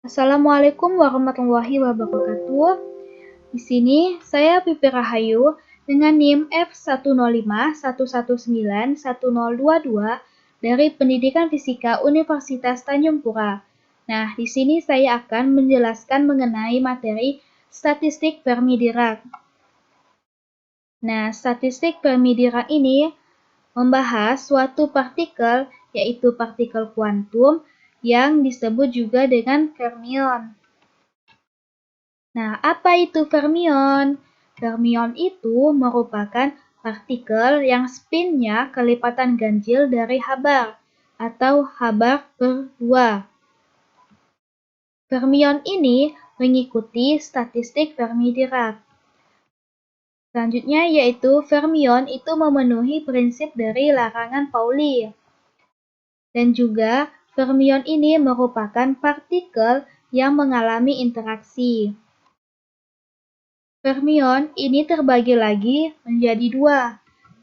Assalamualaikum warahmatullahi wabarakatuh. Di sini saya Pipi Rahayu dengan NIM F10511911022 dari Pendidikan Fisika Universitas Tanjung Pura. Nah, di sini saya akan menjelaskan mengenai materi statistik Fermi-Dirac. Nah, statistik Fermi-Dirac ini membahas suatu partikel, yaitu partikel kuantum, yang disebut juga dengan fermion. Nah, apa itu fermion? Fermion itu merupakan partikel yang spinnya kelipatan ganjil dari habar, atau habar per 2. Fermion ini mengikuti statistik Fermi-Dirac. Selanjutnya yaitu fermion itu memenuhi prinsip dari larangan Pauli. Dan juga fermion ini merupakan partikel yang mengalami interaksi. Fermion ini terbagi lagi menjadi dua,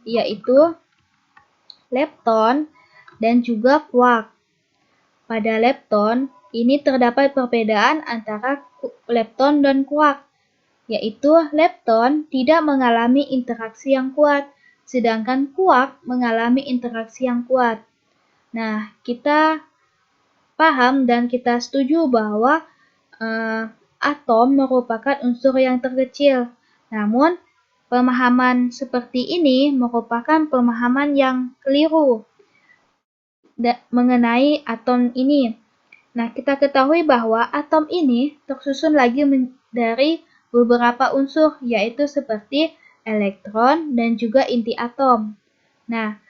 yaitu lepton dan juga quark. Pada lepton, ini terdapat perbedaan antara lepton dan quark, yaitu lepton tidak mengalami interaksi yang kuat, sedangkan quark mengalami interaksi yang kuat. Nah, kita paham dan kita setuju bahwa atom merupakan unsur yang terkecil. Namun, pemahaman seperti ini merupakan pemahaman yang keliru mengenai atom ini. Nah, kita ketahui bahwa atom ini tersusun lagi dari beberapa unsur, yaitu seperti elektron dan juga inti atom. Nah,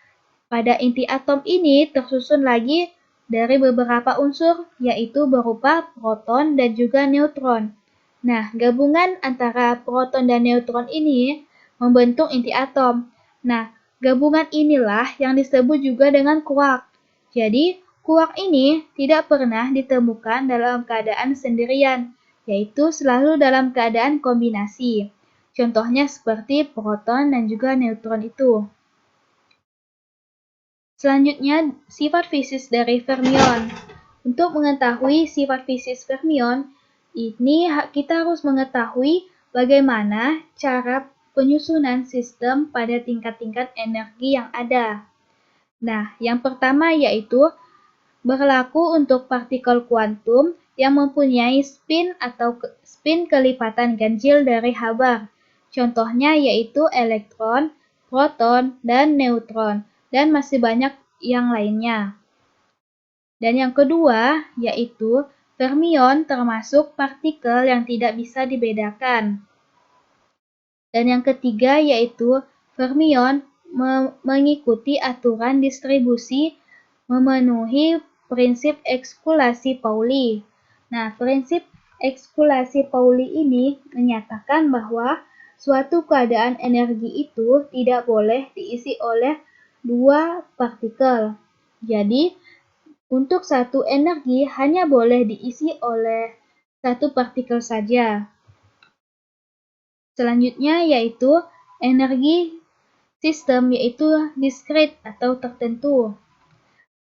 pada inti atom ini tersusun lagi dari beberapa unsur, yaitu berupa proton dan juga neutron. Nah, gabungan antara proton dan neutron ini membentuk inti atom. Nah, gabungan inilah yang disebut juga dengan quark. Jadi, quark ini tidak pernah ditemukan dalam keadaan sendirian, yaitu selalu dalam keadaan kombinasi. Contohnya seperti proton dan juga neutron itu. Selanjutnya, sifat fisis dari fermion. Untuk mengetahui sifat fisis fermion, ini kita harus mengetahui bagaimana cara penyusunan sistem pada tingkat-tingkat energi yang ada. Nah, yang pertama yaitu berlaku untuk partikel kuantum yang mempunyai spin atau spin kelipatan ganjil dari habar. Contohnya yaitu elektron, proton, dan neutron, dan masih banyak yang lainnya. Dan yang kedua yaitu fermion termasuk partikel yang tidak bisa dibedakan. Dan yang ketiga yaitu fermion mengikuti aturan distribusi memenuhi prinsip ekskulasi Pauli. Nah, prinsip ekskulasi Pauli ini menyatakan bahwa suatu keadaan energi itu tidak boleh diisi oleh dua partikel. Jadi, untuk satu energi hanya boleh diisi oleh satu partikel saja. Selanjutnya yaitu energi sistem, yaitu discrete atau tertentu.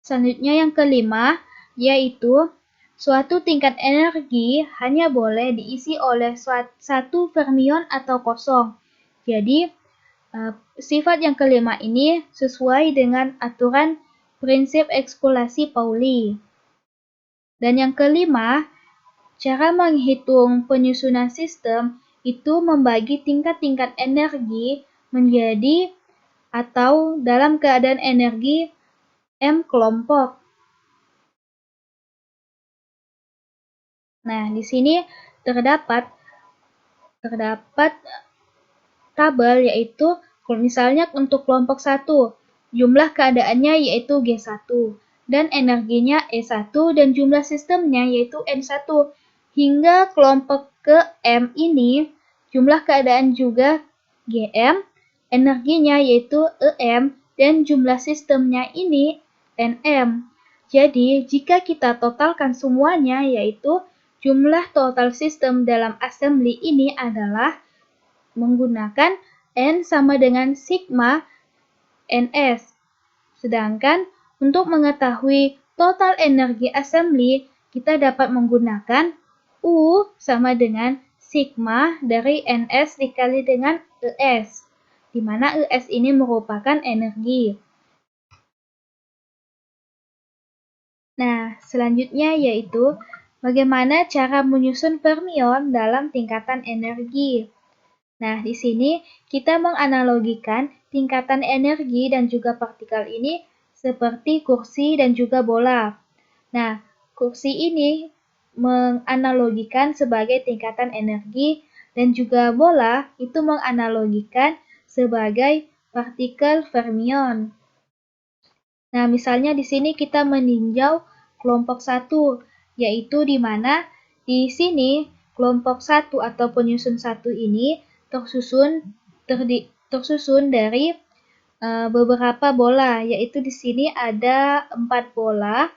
Selanjutnya yang kelima yaitu suatu tingkat energi hanya boleh diisi oleh satu fermion atau kosong. Jadi, sifat yang kelima ini sesuai dengan aturan prinsip ekskulasi Pauli. Dan yang kelima, cara menghitung penyusunan sistem itu membagi tingkat-tingkat energi menjadi atau dalam keadaan energi M kelompok. Nah, di sini terdapat tabel, yaitu misalnya untuk kelompok 1, jumlah keadaannya yaitu G1 dan energinya E1 dan jumlah sistemnya yaitu N1. Hingga kelompok ke M ini jumlah keadaan juga Gm, energinya yaitu Em dan jumlah sistemnya ini Nm. Jadi, jika kita totalkan semuanya yaitu jumlah total sistem dalam assembly ini adalah menggunakan N sama dengan sigma Ns. Sedangkan untuk mengetahui total energi assembly, kita dapat menggunakan U sama dengan sigma dari Ns dikali dengan Es, di mana Es ini merupakan energi. Nah, selanjutnya yaitu bagaimana cara menyusun fermion dalam tingkatan energi. Nah, di sini kita menganalogikan tingkatan energi dan juga partikel ini seperti kursi dan juga bola. Nah, kursi ini menganalogikan sebagai tingkatan energi dan juga bola itu menganalogikan sebagai partikel fermion. Nah, misalnya di sini kita meninjau kelompok 1, yaitu di mana di sini kelompok 1 atau penyusun 1 ini tersusun dari beberapa bola, yaitu di sini ada 4 bola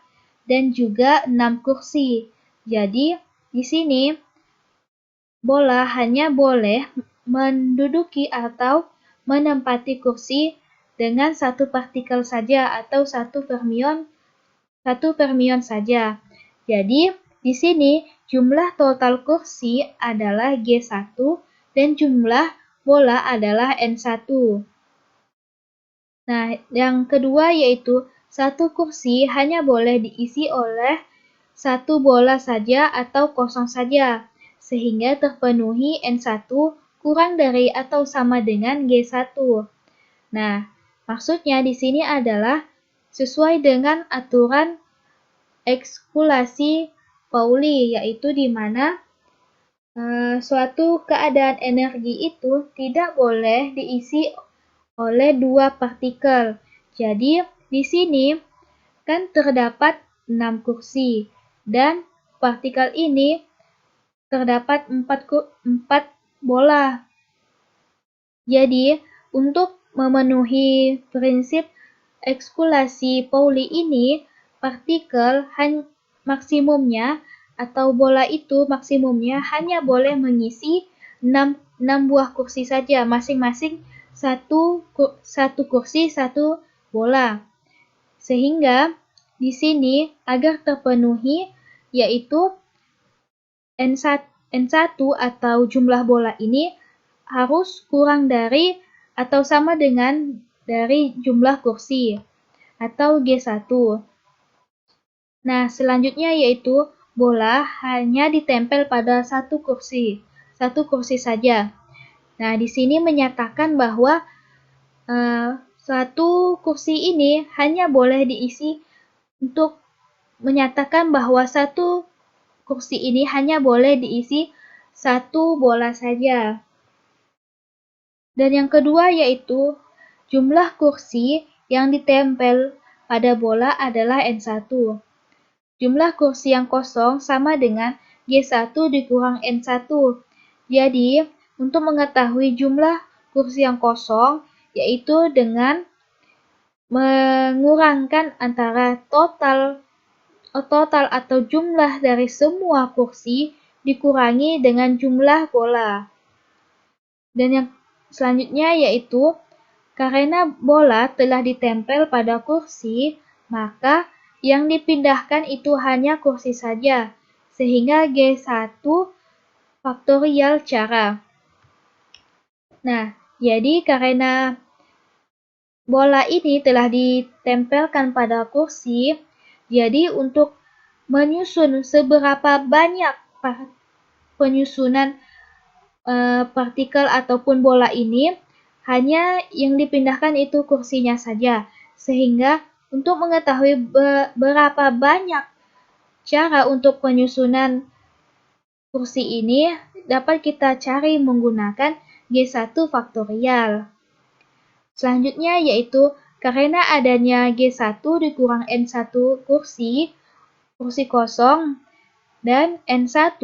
dan juga 6 kursi. Jadi, di sini bola hanya boleh menduduki atau menempati kursi dengan satu partikel saja atau satu fermion saja. Jadi, di sini jumlah total kursi adalah G1 dan jumlah bola adalah N1. Nah, yang kedua yaitu satu kursi hanya boleh diisi oleh satu bola saja atau kosong saja, sehingga terpenuhi N1 kurang dari atau sama dengan G1. Nah, maksudnya di sini adalah sesuai dengan aturan ekskulasi Pauli, yaitu di mana suatu keadaan energi itu tidak boleh diisi oleh dua partikel. Jadi, di sini kan terdapat 6 kursi dan partikel ini terdapat 4 bola. Jadi, untuk memenuhi prinsip ekskulasi Pauli ini, partikel maksimumnya atau bola itu maksimumnya hanya boleh mengisi 6 buah kursi saja, masing-masing satu kursi, satu bola. Sehingga di sini agar terpenuhi yaitu N1 atau jumlah bola ini harus kurang dari atau sama dengan dari jumlah kursi atau G1. Nah, selanjutnya yaitu bola hanya ditempel pada satu kursi saja. Nah, di sini menyatakan bahwa satu kursi ini hanya boleh diisi untuk menyatakan bahwa satu kursi ini hanya boleh diisi satu bola saja. Dan yang kedua yaitu jumlah kursi yang ditempel pada bola adalah N1. Jumlah kursi yang kosong sama dengan G1 dikurang N1. Jadi, untuk mengetahui jumlah kursi yang kosong, yaitu dengan mengurangkan antara total atau jumlah dari semua kursi dikurangi dengan jumlah bola. Dan yang selanjutnya yaitu, karena bola telah ditempel pada kursi, maka yang dipindahkan itu hanya kursi saja, sehingga G1 faktorial cara. Nah, jadi karena bola ini telah ditempelkan pada kursi, jadi untuk menyusun seberapa banyak penyusunan partikel ataupun bola ini, hanya yang dipindahkan itu kursinya saja, sehingga untuk mengetahui berapa banyak cara untuk penyusunan kursi ini dapat kita cari menggunakan G1 faktorial. Selanjutnya yaitu karena adanya G1 dikurang N1 kursi kosong, dan N1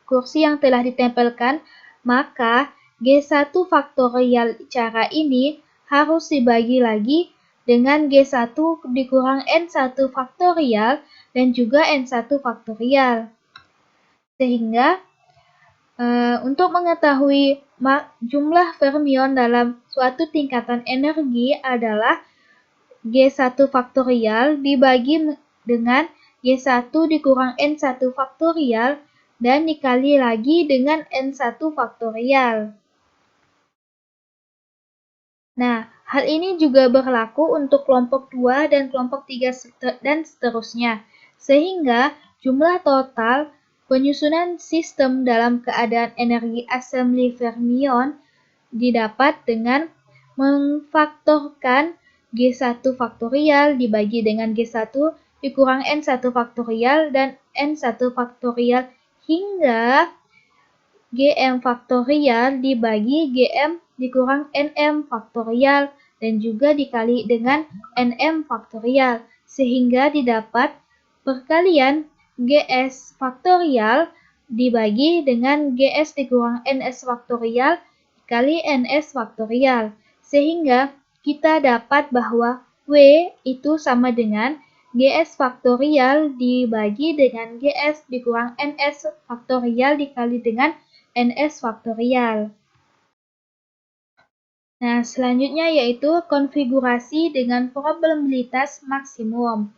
kursi yang telah ditempelkan, maka G1 faktorial cara ini harus dibagi lagi dengan G1 dikurang N1 faktorial dan juga N1 faktorial. Sehingga untuk mengetahui jumlah fermion dalam suatu tingkatan energi adalah G1 faktorial dibagi dengan G1 dikurang N1 faktorial dan dikali lagi dengan N1 faktorial. Nah, hal ini juga berlaku untuk kelompok 2 dan kelompok 3 dan seterusnya. Sehingga jumlah total penyusunan sistem dalam keadaan energi assembly fermion didapat dengan memfaktorkan G1 faktorial dibagi dengan G1 dikurang N1 faktorial dan N1 faktorial hingga Gm faktorial dibagi Gm dikurang Nm faktorial dan juga dikali dengan Nm faktorial sehingga didapat perkalian Gs faktorial dibagi dengan Gs dikurang Ns faktorial dikali Ns faktorial sehingga kita dapat bahwa W itu sama dengan Gs faktorial dibagi dengan Gs dikurang Ns faktorial dikali dengan Ns faktorial. Nah, selanjutnya yaitu konfigurasi dengan probabilitas maksimum.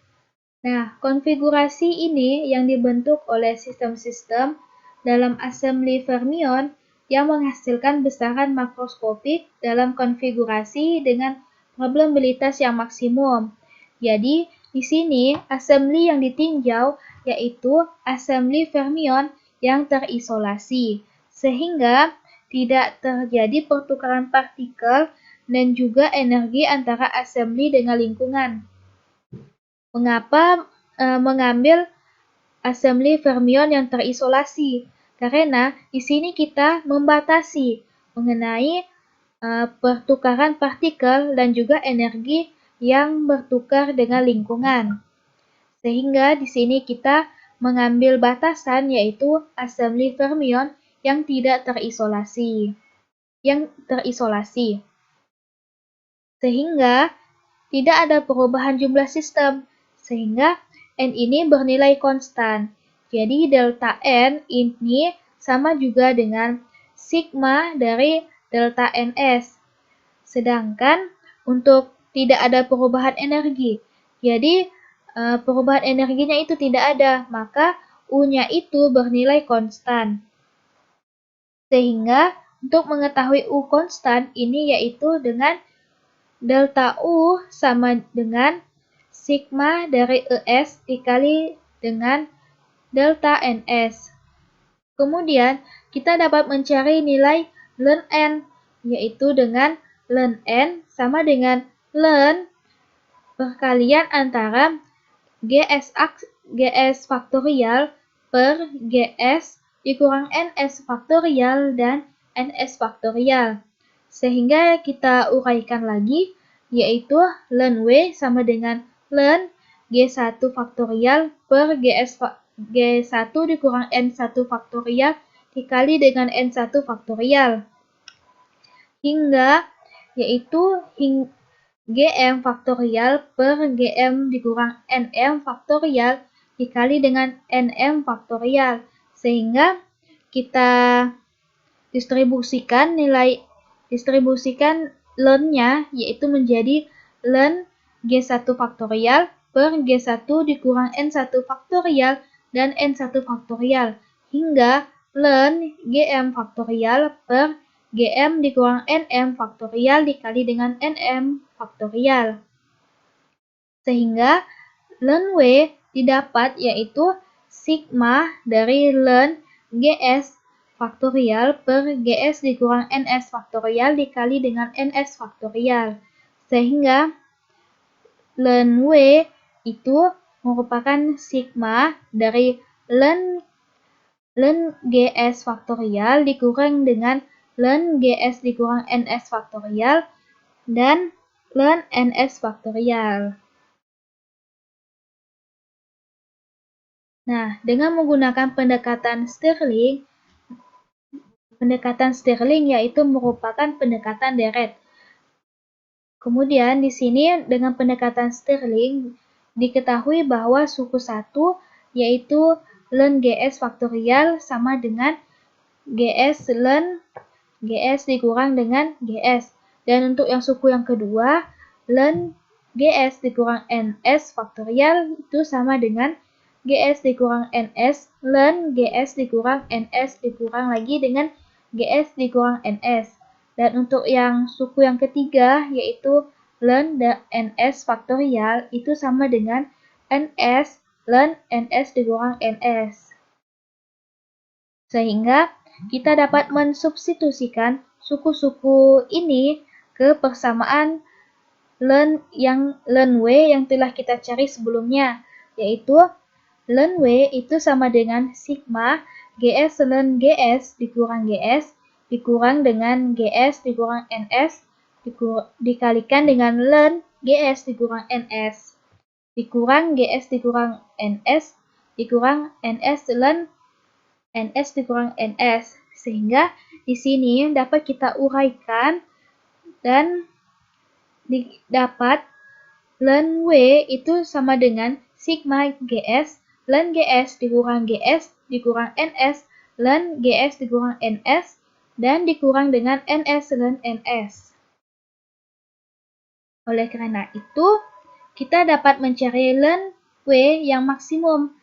Nah, konfigurasi ini yang dibentuk oleh sistem-sistem dalam assembly fermion yang menghasilkan besaran makroskopik dalam konfigurasi dengan probabilitas yang maksimum. Jadi, di sini assembly yang ditinjau yaitu assembly fermion yang terisolasi, sehingga tidak terjadi pertukaran partikel dan juga energi antara assembly dengan lingkungan. Mengapa mengambil assembly fermion yang terisolasi? Karena di sini kita membatasi mengenai pertukaran partikel dan juga energi yang bertukar dengan lingkungan. Sehingga di sini kita mengambil batasan yaitu assembly fermion yang tidak terisolasi. Sehingga tidak ada perubahan jumlah sistem, sehingga N ini bernilai konstan. Jadi delta N ini sama juga dengan sigma dari delta Ns. Sedangkan untuk tidak ada perubahan energi, jadi perubahan energinya itu tidak ada, maka U-nya itu bernilai konstan. Sehingga untuk mengetahui U konstan ini yaitu dengan delta U sama dengan sigma dari ES dikali dengan delta NS. Kemudian kita dapat mencari nilai ln N yaitu dengan ln N sama dengan ln perkalian antara Gs faktorial per Gs dikurang Ns faktorial dan Ns faktorial. Sehingga kita uraikan lagi, yaitu ln W sama dengan ln G1 faktorial per G1 dikurang N1 faktorial dikali dengan N1 faktorial. Hingga, yaitu Gm faktorial per Gm dikurang Nm faktorial dikali dengan Nm faktorial. Sehingga kita distribusikan ln-nya yaitu menjadi ln G1 faktorial per G1 dikurang N1 faktorial dan N1 faktorial hingga ln Gm faktorial per Gm dikurang Nm faktorial dikali dengan Nm faktorial. Sehingga ln W didapat yaitu sigma dari ln Gs faktorial per Gs dikurang Ns faktorial dikali dengan Ns faktorial. Sehingga ln W itu merupakan sigma dari ln Gs faktorial dikurang dengan ln Gs dikurang Ns faktorial dan ln Ns faktorial. Nah, dengan menggunakan pendekatan Stirling yaitu merupakan pendekatan deret. Kemudian di sini dengan pendekatan Stirling diketahui bahwa suku 1 yaitu ln Gs faktorial sama dengan Gs ln Gs dikurang dengan Gs. Dan untuk yang suku yang kedua, ln Gs dikurang Ns faktorial itu sama dengan GS dikurang NS, ln GS dikurang NS dikurang lagi dengan GS dikurang NS. Dan untuk yang suku yang ketiga, yaitu ln NS faktorial, itu sama dengan NS ln NS dikurang NS. Sehingga kita dapat mensubstitusikan suku-suku ini ke persamaan ln W yang telah kita cari sebelumnya, yaitu ln W itu sama dengan sigma GS ln GS dikurang GS dikurang dengan GS dikurang NS dikalikan dengan ln GS dikurang NS dikurang GS dikurang NS dikurang NS ln NS dikurang NS. Sehingga di sini dapat kita uraikan dan dapat ln W itu sama dengan sigma GS ln GS dikurang GS dikurang NS ln GS dikurang NS dan dikurang dengan NS ln NS. Oleh karena itu, kita dapat mencari ln W yang maksimum,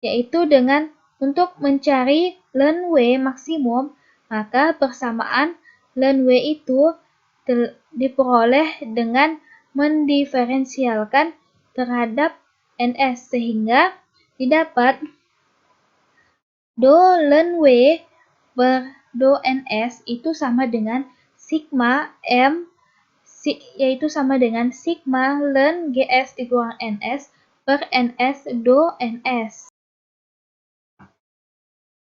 yaitu dengan untuk mencari ln W maksimum, maka persamaan ln W itu diperoleh dengan mendiferensialkan terhadap NS, sehingga didapat do ln W per do NS itu sama dengan sigma M, yaitu sama dengan sigma ln GS dikurang NS per NS do NS.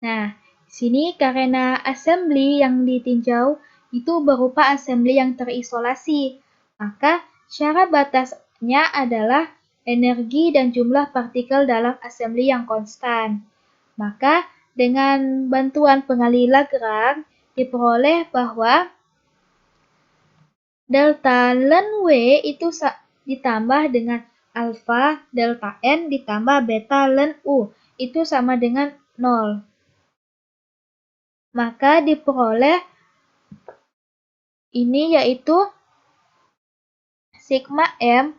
Nah, di sini karena assembly yang ditinjau itu berupa assembly yang terisolasi, maka syarat batasnya adalah energi dan jumlah partikel dalam assembly yang konstan. Maka dengan bantuan pengali Lagrange diperoleh bahwa delta ln W itu ditambah dengan alfa delta N ditambah beta ln U itu sama dengan 0. Maka diperoleh ini yaitu sigma M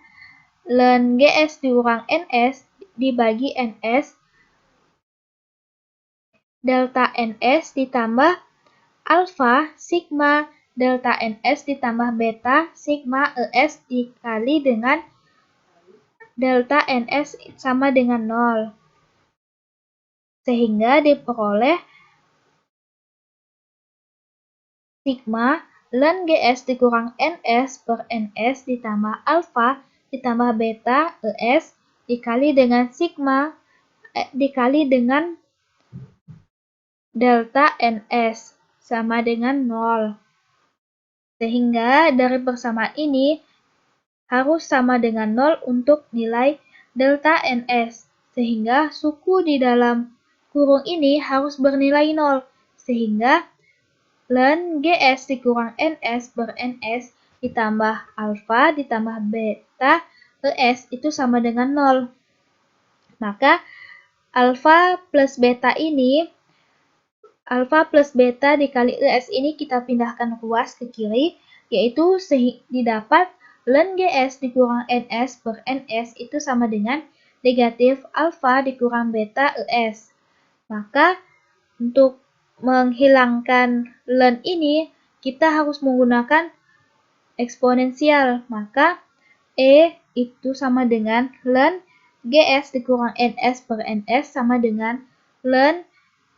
ln GS dikurang NS dibagi NS delta NS ditambah alfa sigma delta NS ditambah beta sigma ES dikali dengan delta NS sama dengan 0. Sehingga diperoleh sigma ln GS dikurang NS per NS ditambah alfa ditambah beta ES dikali dengan sigma dikali dengan delta NS sama dengan 0. Sehingga dari persamaan ini harus sama dengan 0 untuk nilai delta NS. Sehingga suku di dalam kurung ini harus bernilai 0. Sehingga ln GS dikurang NS per NS ditambah alfa ditambah beta ES itu sama dengan 0. Maka alfa plus beta dikali ES ini kita pindahkan ruas ke kiri, yaitu didapat ln GS dikurang NS per NS itu sama dengan negatif alfa dikurang beta ES. Maka untuk menghilangkan ln ini, kita harus menggunakan eksponensial. Maka E itu sama dengan ln GS dikurang NS per NS sama dengan ln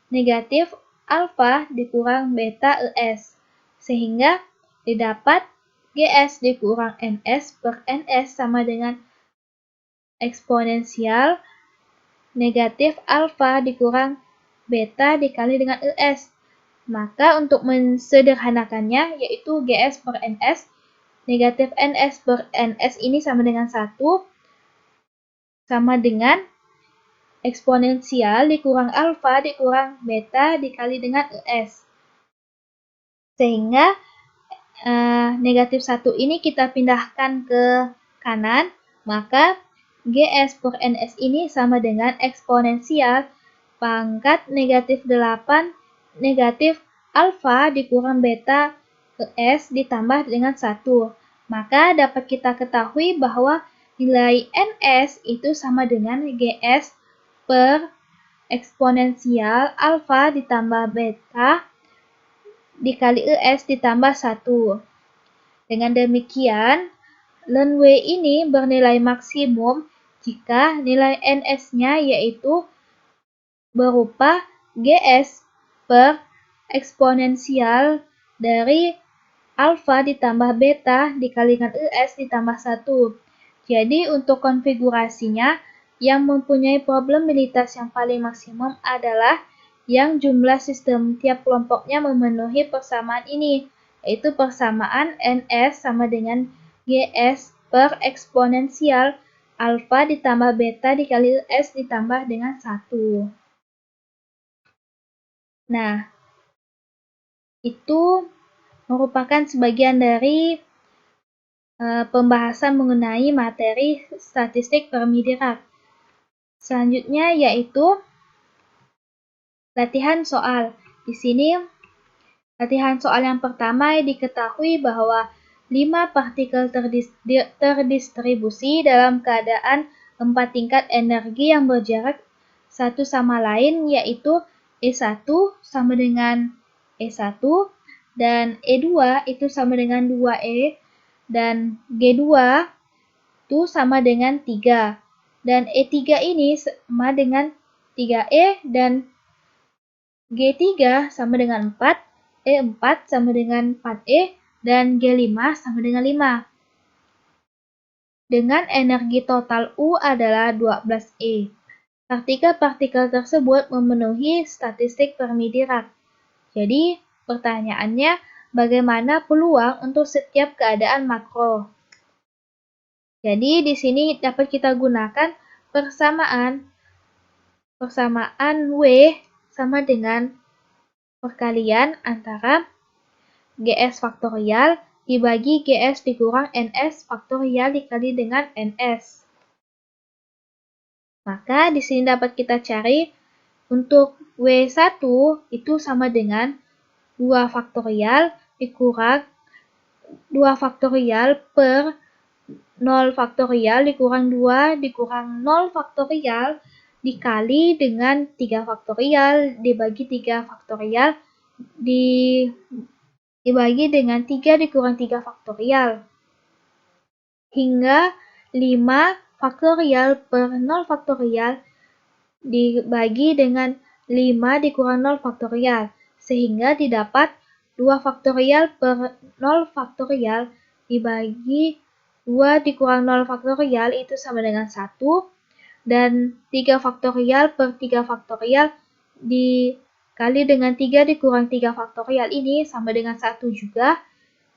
negatif alfa dikurang beta ES. Sehingga didapat GS dikurang NS per NS sama dengan eksponensial negatif alfa dikurang beta dikali dengan ES. Maka untuk mensederhanakannya, yaitu GS per NS, negatif NS per NS ini sama dengan 1, sama dengan eksponensial dikurang alfa dikurang beta dikali dengan ES. Sehingga negatif 1 ini kita pindahkan ke kanan, maka GS per NS ini sama dengan eksponensial pangkat negatif 8 negatif alfa dikurang beta ES ditambah dengan 1. Maka dapat kita ketahui bahwa nilai ns itu sama dengan gs per eksponensial alfa ditambah beta dikali es ditambah 1. Dengan demikian, ln W ini bernilai maksimum jika nilai ns-nya yaitu berupa gs per eksponensial dari alfa ditambah beta dikalikan es ditambah 1. Jadi untuk konfigurasinya, yang mempunyai probabilitas yang paling maksimum adalah yang jumlah sistem tiap kelompoknya memenuhi persamaan ini, yaitu persamaan ns sama dengan gs per eksponensial alfa ditambah beta dikali s ditambah dengan 1. Nah, itu merupakan sebagian dari pembahasan mengenai materi statistik Fermi-Dirac. Selanjutnya yaitu latihan soal. Di sini latihan soal yang pertama diketahui bahwa 5 partikel terdistribusi dalam keadaan 4 tingkat energi yang berjarak satu sama lain, yaitu E1 sama dengan E1 dan E2 itu sama dengan 2E dan G2 itu sama dengan 3. Dan E3 ini sama dengan 3E dan G3 sama dengan 4, E4 sama dengan 4E, dan G5 sama dengan 5. Dengan energi total U adalah 12E. Partikel-partikel tersebut memenuhi statistik Fermi-Dirac. Jadi, pertanyaannya, bagaimana peluang untuk setiap keadaan makro? Jadi, di sini dapat kita gunakan persamaan W sama dengan perkalian antara gs faktorial dibagi gs dikurang ns faktorial dikali dengan ns. Maka di sini dapat kita cari untuk W1 itu sama dengan 2 faktorial dikurang 2 faktorial per 0 faktorial dikurang 2 dikurang 0 faktorial dikali dengan 3 faktorial dibagi 3 faktorial dibagi dengan 3 dikurang 3 faktorial hingga 5 faktorial per 0 faktorial dibagi dengan 5 dikurang 0 faktorial sehingga didapat 2 faktorial per 0 faktorial dibagi 2 dikurang 0 faktorial itu sama dengan 1 dan 3 faktorial per 3 faktorial dikali dengan 3 dikurang 3 faktorial ini sama dengan 1 juga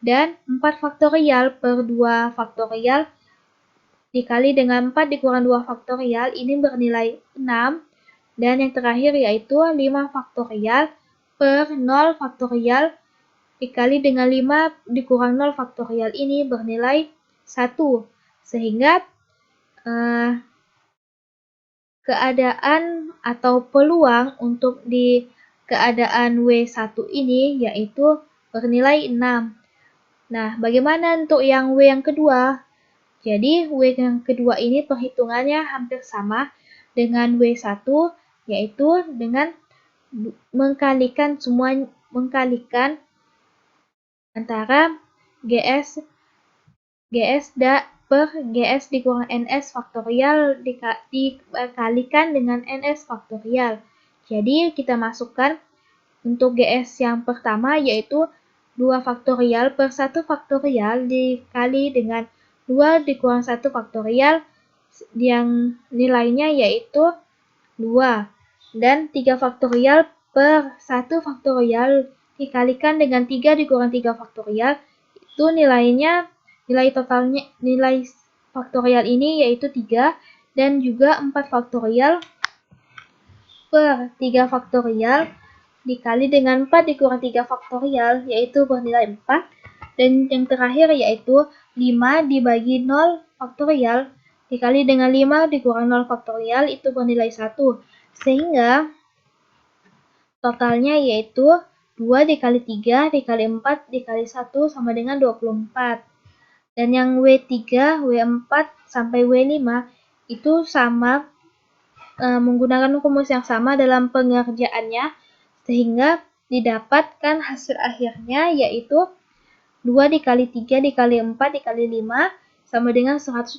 dan 4 faktorial per 2 faktorial dikali dengan 4 dikurang 2 faktorial ini bernilai 6 dan yang terakhir yaitu 5 faktorial per 0 faktorial dikali dengan 5 dikurang 0 faktorial ini bernilai 1 sehingga keadaan atau peluang untuk di keadaan W1 ini yaitu bernilai 6. Nah, bagaimana untuk yang W yang kedua? Jadi, W yang kedua ini perhitungannya hampir sama dengan W1, yaitu dengan mengkalikan antara GS per GS dikurang NS faktorial dikalikan dengan NS faktorial. Jadi, kita masukkan untuk GS yang pertama yaitu 2 faktorial per 1 faktorial dikali dengan 2 dikurang 1 faktorial yang nilainya yaitu 2 dan 3 faktorial per 1 faktorial dikalikan dengan 3 dikurang 3 faktorial itu nilai faktorial ini yaitu 3 dan juga 4 faktorial per 3 faktorial dikali dengan 4 dikurang 3 faktorial yaitu bernilai 4 dan yang terakhir yaitu 5 dibagi 0 faktorial dikali dengan 5 dikurang 0 faktorial itu bernilai 1 sehingga totalnya yaitu 2 dikali 3 dikali 4 dikali 1 sama dengan 24 Dan yang W3, W4, sampai W5 itu sama menggunakan rumus yang sama dalam pengerjaannya, sehingga didapatkan hasil akhirnya yaitu 2 dikali 3 dikali 4 dikali 5 sama dengan 120.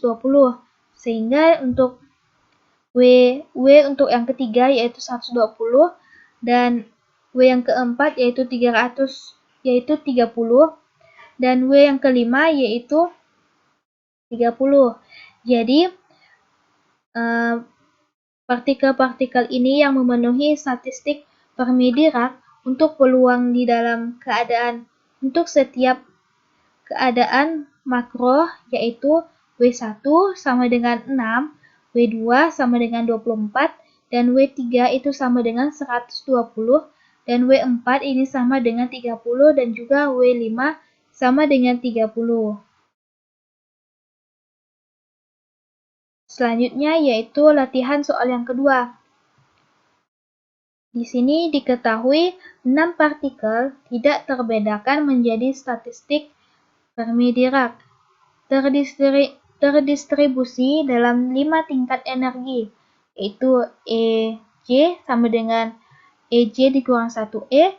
Sehingga untuk W untuk yang ketiga yaitu 120 dan W yang keempat yaitu 300 yaitu 30 dan W yang kelima yaitu 30. Jadi partikel-partikel ini yang memenuhi statistik Fermi-Dirac untuk peluang di dalam keadaan untuk setiap keadaan makro yaitu W1 sama dengan 6, W2 sama dengan 24, dan W3 itu sama dengan 120, dan W4 ini sama dengan 30, dan juga W5 sama dengan 30. Selanjutnya yaitu latihan soal yang kedua. Di sini diketahui 6 partikel tidak terbedakan menjadi statistik Fermi-Dirac. Terdistribusi dalam 5 tingkat energi, yaitu EJ sama dengan EJ dikurang 1E,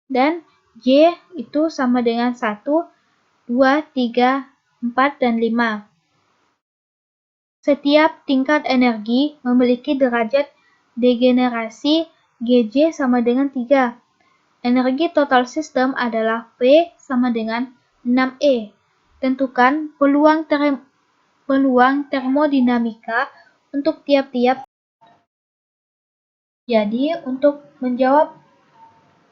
dan J itu sama dengan 1, 2, 3, 4, dan 5. Setiap tingkat energi memiliki derajat degenerasi Gj sama dengan 3. Energi total sistem adalah P sama dengan 6E. Tentukan peluang termodinamika untuk tiap-tiap. Jadi, untuk menjawab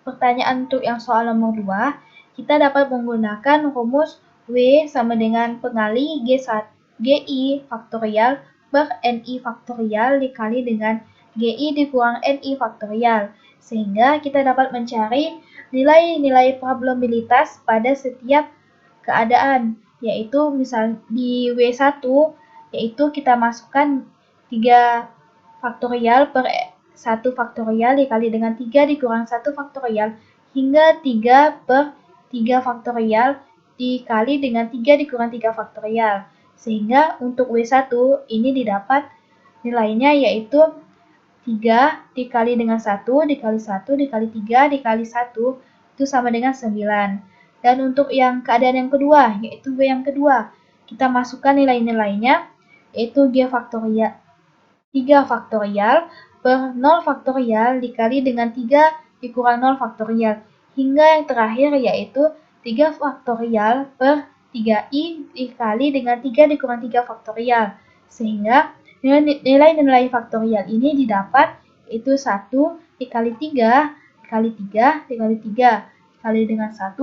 pertanyaan untuk yang soal nomor 2, kita dapat menggunakan rumus W sama dengan pengali GI faktorial per NI faktorial dikali dengan GI dikurang NI faktorial. Sehingga kita dapat mencari nilai-nilai probabilitas pada setiap keadaan, yaitu misal di W1 yaitu kita masukkan 3 faktorial per 1 faktorial dikali dengan 3 dikurang 1 faktorial hingga 3 per 3 faktorial dikali dengan 3 dikurang 3 faktorial. Sehingga untuk W1 ini didapat nilainya yaitu 3 dikali dengan 1 dikali 1 dikali 3 dikali 1 itu sama dengan 9. Dan untuk yang keadaan yang kedua, yaitu W yang kedua, kita masukkan nilai-nilainya, yaitu 3 faktorial per 0 faktorial dikali dengan 3 dikurang 0 faktorial. Hingga yang terakhir yaitu 3 faktorial per 3i dikali dengan 3 dikurang 3 faktorial. Sehingga nilai-nilai faktorial ini didapat yaitu 1 dikali 3 dikali 3 dikali 3 dikali dengan 1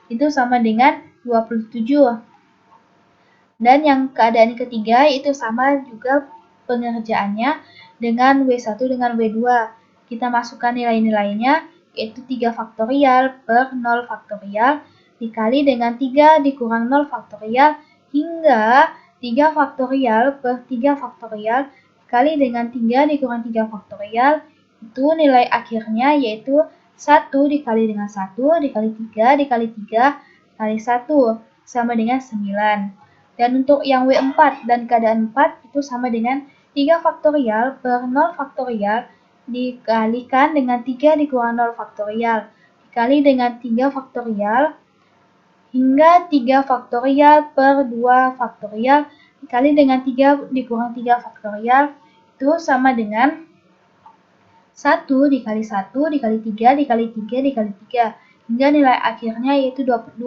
itu sama dengan 27. Dan yang keadaan ketiga itu sama juga pengerjaannya dengan W1 dengan W2. Kita masukkan nilai-nilainya yaitu 3 faktorial per 0 faktorial dikali dengan 3 dikurang 0 faktorial hingga 3 faktorial per 3 faktorial dikali dengan 3 dikurang 3 faktorial. Itu nilai akhirnya yaitu 1 dikali dengan 1 dikali 3 dikali 3 dikali 1 sama dengan 9. Dan untuk yang W4 dan keadaan 4 itu sama dengan 3 faktorial per 0 faktorial dikalikan dengan 3 dikurang 0 faktorial dikali dengan 3 faktorial hingga 3 faktorial per 2 faktorial dikali dengan 3 dikurang 3 faktorial itu sama dengan 1 dikali 1 dikali 3 dikali 3 dikali 3 hingga nilai akhirnya yaitu 27.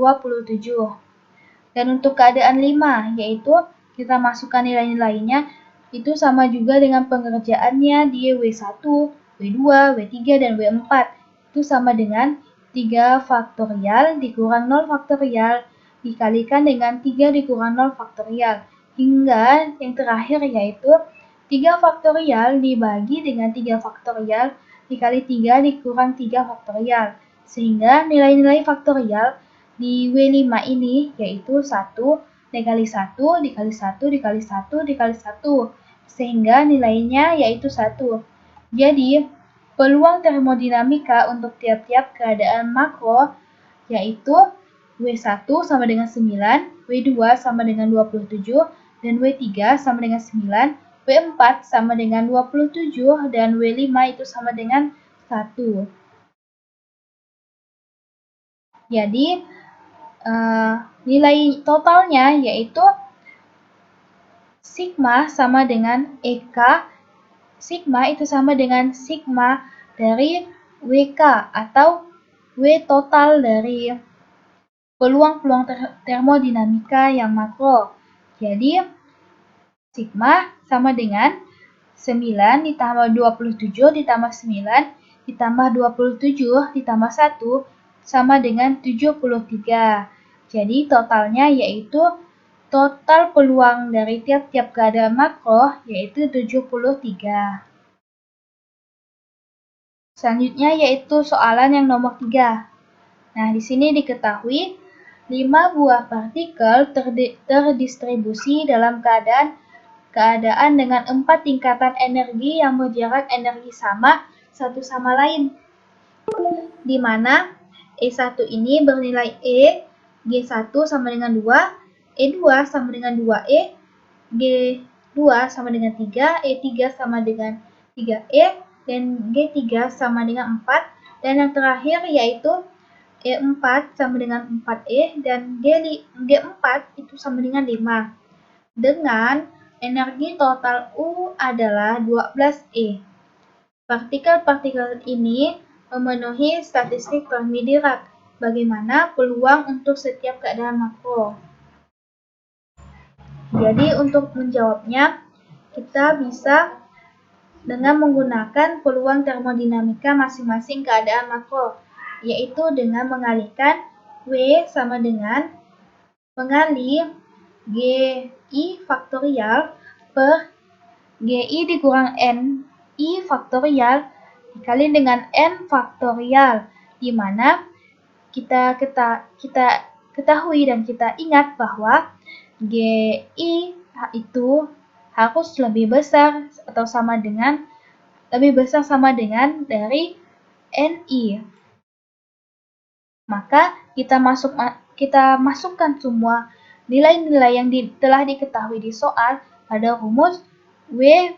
Dan untuk keadaan 5 yaitu kita masukkan nilai-nilainya itu sama juga dengan pengerjaannya di W1, W2, W3, dan W4 itu sama dengan 3 faktorial dikurang 0 faktorial dikalikan dengan 3 dikurang 0 faktorial hingga yang terakhir yaitu 3 faktorial dibagi dengan 3 faktorial dikali 3 dikurang 3 faktorial. Sehingga nilai-nilai faktorial di W5 ini yaitu 1 dikali 1 dikali 1 dikali 1 dikali 1. Sehingga nilainya yaitu 1. Jadi, peluang termodinamika untuk tiap-tiap keadaan makro yaitu W1 sama dengan 9, W2 sama dengan 27, dan W3 sama dengan 9, W4 sama dengan 27, dan W5 itu sama dengan 1. Jadi, nilai totalnya yaitu sigma sama dengan EK. Sigma itu sama dengan sigma dari WK atau W total dari peluang-peluang termodinamika yang makro. Jadi, sigma sama dengan 9 ditambah 27 ditambah 9 ditambah 27 ditambah 1 sama dengan 73. Jadi, totalnya yaitu total peluang dari tiap-tiap keadaan makro yaitu 73. Selanjutnya yaitu soalan yang nomor 3. Nah, di sini diketahui 5 buah partikel terdistribusi dalam keadaan dengan 4 tingkatan energi yang berjarak energi sama satu sama lain. Di mana E1 ini bernilai E, G1 sama dengan 2, E2 sama dengan 2E, G2 sama dengan 3, E3 sama dengan 3E, dan G3 sama dengan 4, dan yang terakhir yaitu E4 sama dengan 4E, dan G4 itu sama dengan 5. Dengan energi total U adalah 12E. Partikel-partikel ini memenuhi statistik Fermi-Dirac. Bagaimana peluang untuk setiap keadaan makro? Jadi untuk menjawabnya, kita bisa dengan menggunakan peluang termodinamika masing-masing keadaan makro, yaitu dengan mengalihkan W sama dengan mengalih GI faktorial per GI dikurang NI faktorial dikali dengan N faktorial, di mana kita ketahui dan kita ingat bahwa GI itu harus lebih besar sama dengan dari NI. Maka kita masukkan semua nilai-nilai yang telah diketahui di soal pada rumus W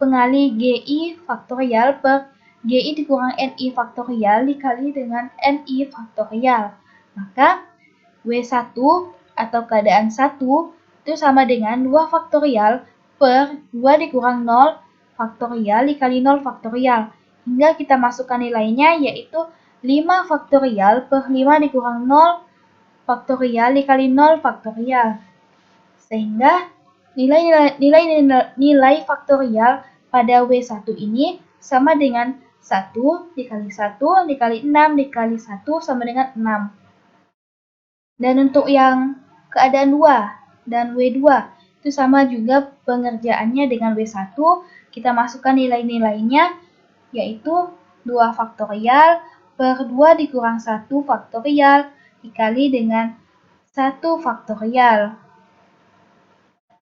pengali GI faktorial per GI dikurang NI faktorial dikali dengan NI faktorial. Maka W1 atau keadaan 1 itu sama dengan 2 faktorial per 2 dikurang 0 faktorial dikali 0 faktorial. Hingga kita masukkan nilainya yaitu 5 faktorial per 5 dikurang 0 faktorial dikali 0 faktorial. Sehingga nilai faktorial pada W1 ini sama dengan 1 dikali 1 dikali 6 dikali 1 sama dengan 6. Dan untuk yang keadaan 2 dan W2 itu sama juga pengerjaannya dengan W1. Kita masukkan nilai-nilainya yaitu 2 faktorial per 2 dikurang 1 faktorial dikali dengan 1 faktorial.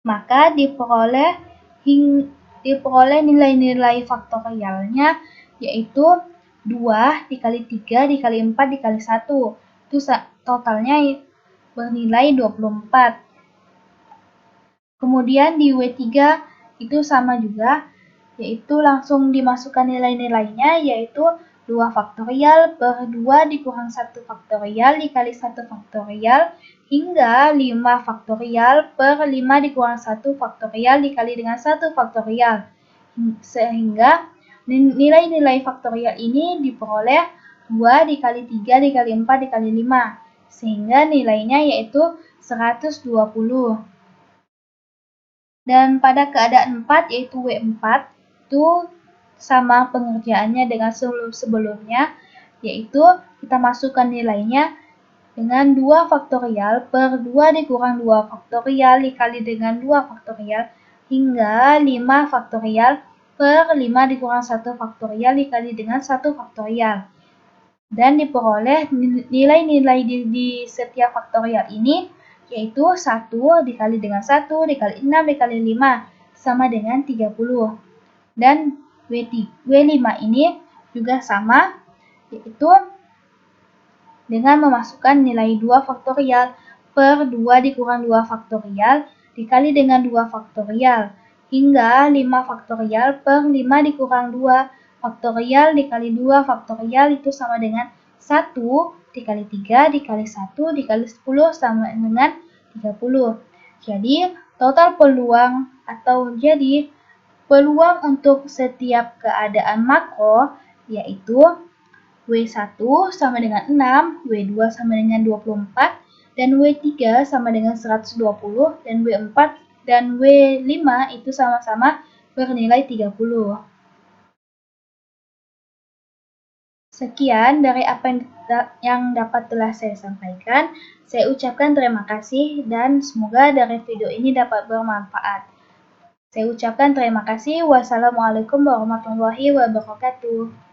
Maka diperoleh nilai-nilai faktorialnya yaitu 2 dikali 3 dikali 4 dikali 1. Itu totalnya bernilai 24. Kemudian di W3 itu sama juga, yaitu langsung dimasukkan nilai-nilainya yaitu 2 faktorial per 2 dikurang 1 faktorial dikali 1 faktorial hingga 5 faktorial per 5 dikurang 1 faktorial dikali dengan 1 faktorial. Sehingga nilai-nilai faktorial ini diperoleh 2 dikali 3 dikali 4 dikali 5. Sehingga nilainya yaitu 120. Dan pada keadaan 4 yaitu W4 itu sama pengerjaannya dengan sebelumnya, yaitu kita masukkan nilainya dengan 2 faktorial per 2 dikurang 2 faktorial dikali dengan 2 faktorial hingga 5 faktorial per 5 dikurang 1 faktorial dikali dengan 1 faktorial. Dan diperoleh nilai-nilai di setiap faktorial ini yaitu 1 dikali dengan 1 dikali 6 dikali 5 sama dengan 30. Dan W5 ini juga sama, yaitu 5 dengan memasukkan nilai 2 faktorial per 2 dikurang 2 faktorial dikali dengan 2 faktorial hingga 5 faktorial per 5 dikurang 2 faktorial dikali 2 faktorial itu sama dengan 1 dikali 3 dikali 1 dikali 10 sama dengan 30. Jadi total peluang untuk setiap keadaan makro yaitu W1 sama dengan 6, W2 sama dengan 24, dan W3 sama dengan 120, dan W4 dan W5 itu sama-sama bernilai 30. Sekian dari apa yang dapat telah saya sampaikan. Saya ucapkan terima kasih dan semoga dari video ini dapat bermanfaat. Saya ucapkan terima kasih. Wassalamualaikum warahmatullahi wabarakatuh.